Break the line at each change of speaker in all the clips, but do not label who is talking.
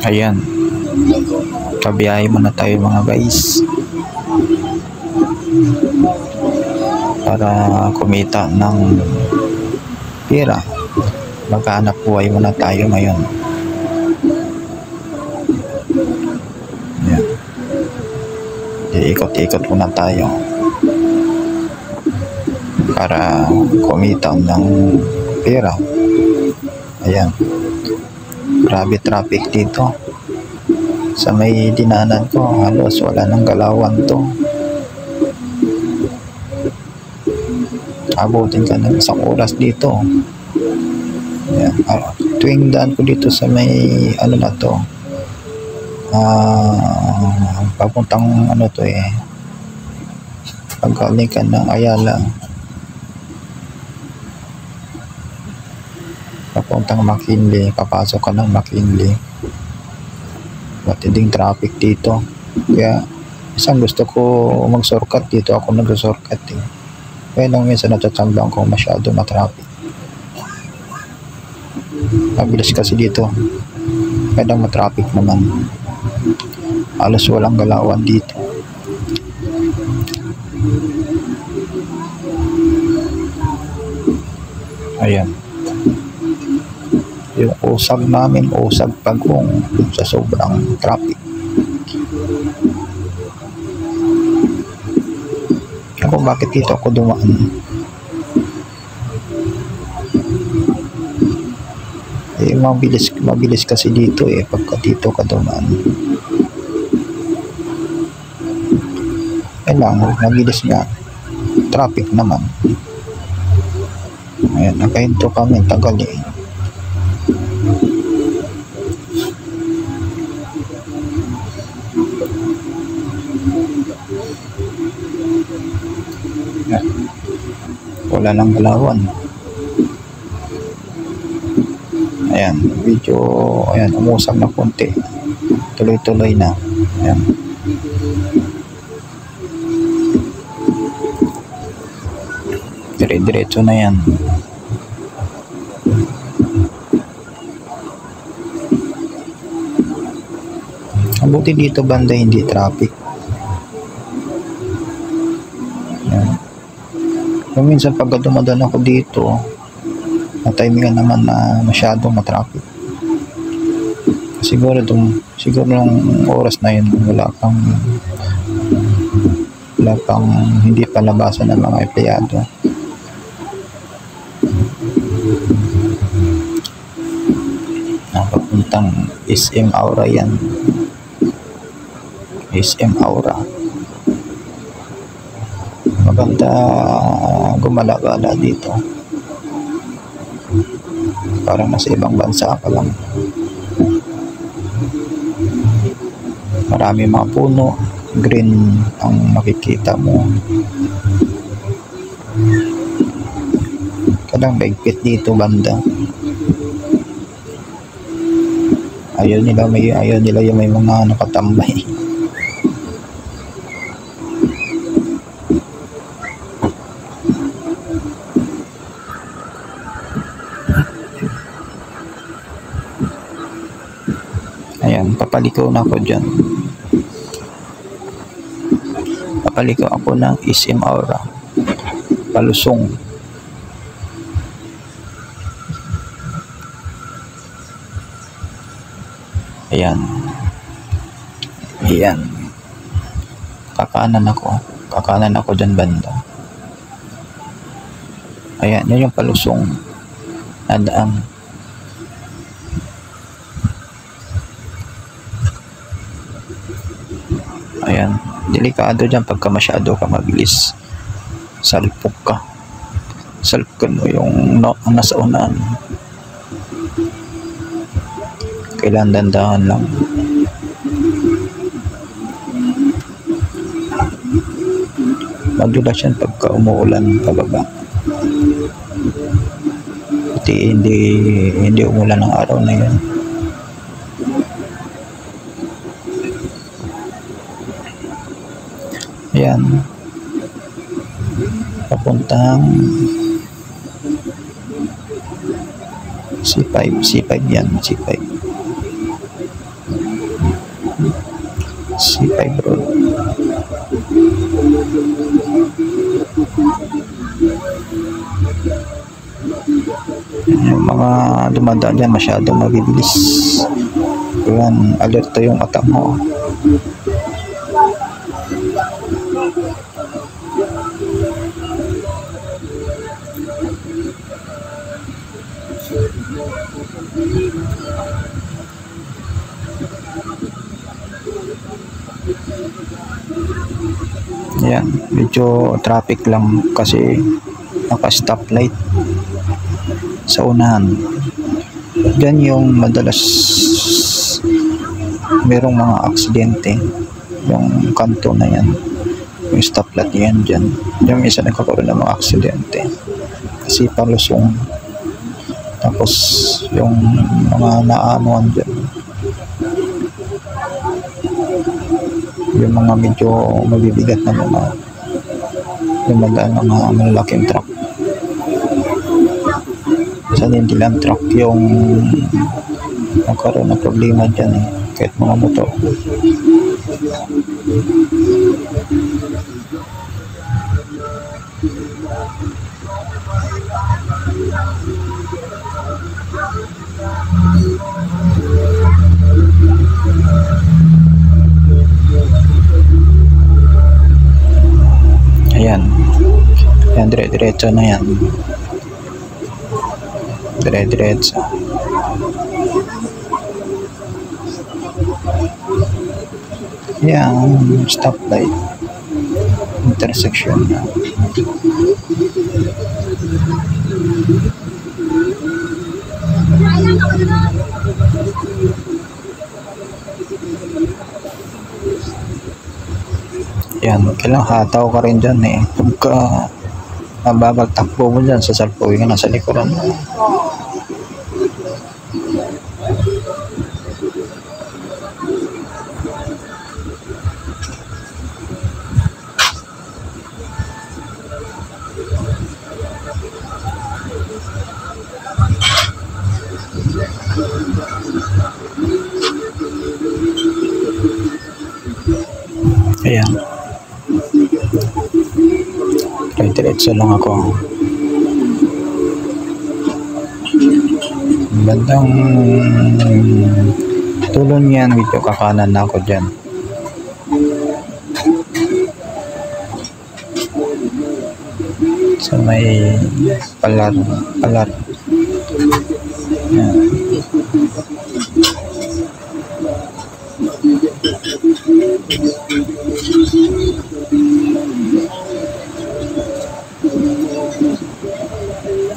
Ayan, kabiyahe muna tayo mga guys para kumita ng pera. Maghanap buhay muna tayo ngayon. Ayan. Iikot-ikot muna tayo para kumita ng pera. Ayan, grabe traffic dito sa may dinaanan ko, halos wala nang galawan to. Abutin ka ng isang oras dito. Ayan. Tuwing daan ko dito sa may ano na to, papuntang ano to paggaling ka ng Ayala papuntang McKinley, papasok ka ng McKinley, matinding traffic dito. Kaya isang gusto ko mag-shortcut dito, ako nag-shortcut kaya lang minsan natatsambang ko masyado na-traffic. Mabilis kasi dito, kaya lang ma-traffic naman, halos walang galawan dito. Ayan, yung usag namin, usag pagong sa sobrang traffic. Ako bakit dito ako dumaan? Mabilis kasi dito pagka dito ka dumaan. Lang, mabilis nga, traffic naman. Ayan, nakahinto kami, tagal wala nang galawan. Ayan, video, ayan, umusap na konti, tuloy-tuloy na. Ayan, dire-diretso na yan. Ang buti dito banda hindi traffic. Ayan. Kung minsan pag dumadaan ako dito, na-timingan naman na masyadong matraffic. Siguro ng oras na yun wala pang hindi palabasan ng mga empleyado. Papuntang SM Aura yan. SM Aura. Maganda gumala-gala dito. Parang nasa ibang bansa ka lang. Marami mga puno, green ang makikita mo. Kadang baigpit dito banda. Ayaw nila yung may mga nakatambay. Ayan, papaliko na ako dyan. Papaliko ako ng SM Aura, palusong. Ayan. Ayan. Kakanan ako dyan banda. Ayan, yun yung palusong na daan. Ayan, delikado dyan pagka masyado ka mabilis. Salpok ka mo yung nasa unahan. Kailangan dandahan lang. Madulas yan pagka umuulan pababa. Hindi umulan ng araw na yun. Ayan, papuntang C5 yan, C5. C5 Road. Yung mga dumadaan dyan masyadong mabibilis. Yan, alerto yung mata mo. Yan, medyo traffic lang kasi naka-stoplight sa unahan. Yan yung madalas merong mga aksidente, yung kanto na yan, yung stoplight yan dyan. Yung isa nagkakaroon ng mga aksidente kasi palusong, tapos yung mga naanoan dyan, yung mga medyo mabibigat na mga dumadaan ng mga malalaking truck. Minsan hindi lang truck yung nagkaroon ng problema dyan eh, kahit mga motor. Ayan, yan, dire-diretso na yan, dire-diretso. Yan, stoplight, intersection na. Yan, kailangan hataw ka rin dyan eh. Pagka mabagal takbo mo dyan, sasalpuin ka na sa likuran mo. Ayan, diretso lang ako. Bandang tulon yan, medyo kakanan na ako dyan. So may palar. Yan.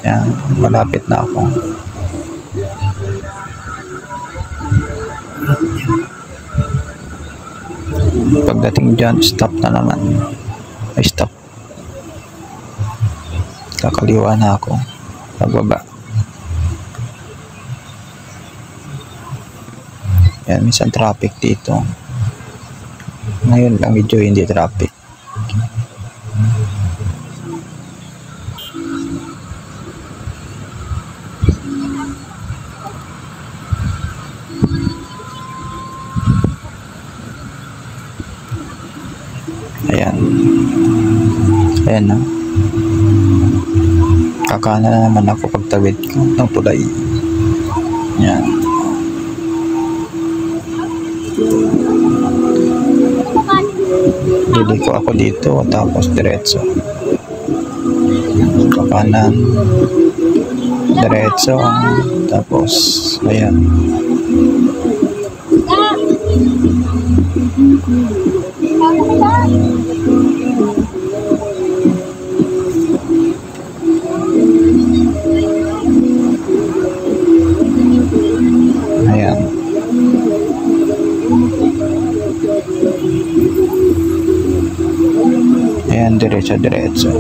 Yan, malapit na ako. Pagdating dyan, stop na naman. Ay, stop. Kakaliwa na ako. Pagbaba. Yan, minsan traffic dito. Ngayon lang medyo hindi traffic. Ayan. Ayan na. Kakana na naman ako pagtawid ko ng tulay. Ayan. Liliko ako dito tapos diretso. Kakanan. Diretso. Tapos ayan. Ayan. Ayan, diretso.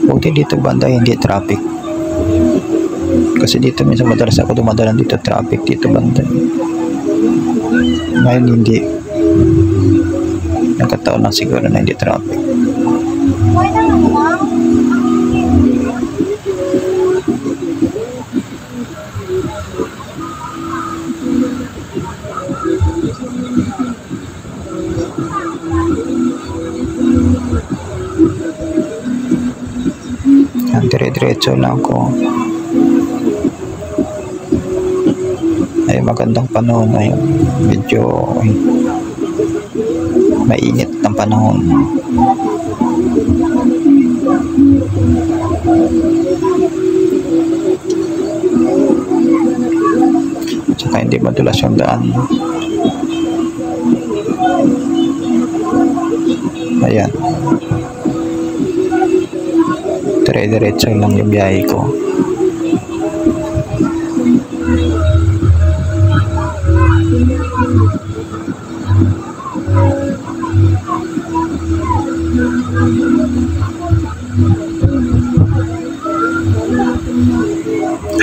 Buti dito banda hindi traffic Kasi dito minsan madalas ako dumadalan dito, traffic dito banda. Ngayon hindi. Nagkataon lang siguro na hindi traffic. Dire-diretso lang ako. Ay magandang panahon ngayon. Medyo mainit ng panahon. Tsaka hindi madulas yung daan. Ayan. Dire-diretso lang yung biyahe ko.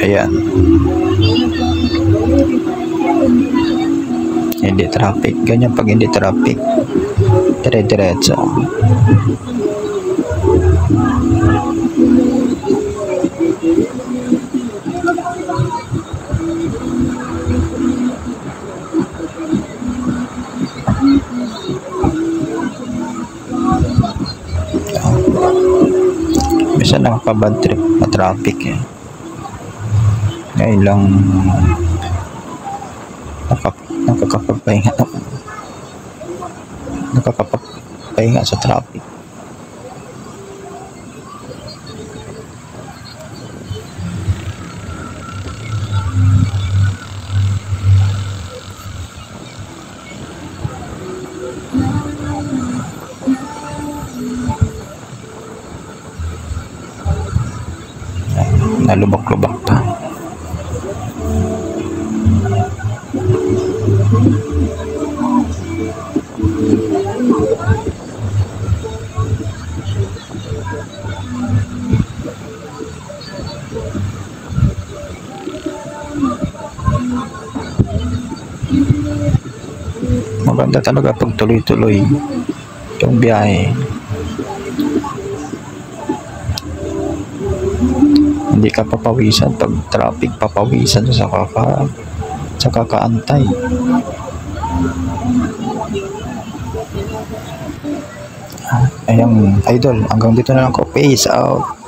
Ayan. Hindi traffic. Ganyan pag hindi traffic. Dire-diretso. Bisa nakaka-bad trip na traffic eh. Ngayon lang nakakapagpahinga sa traffic. Nalubak-lubak pa. Maganda talaga pag tuloy-tuloy yung biyahe. Hindi ka papawisan pag traffic, papawisan sa kakaantay. Ayang idol, hanggang dito na lang ko. Peace out.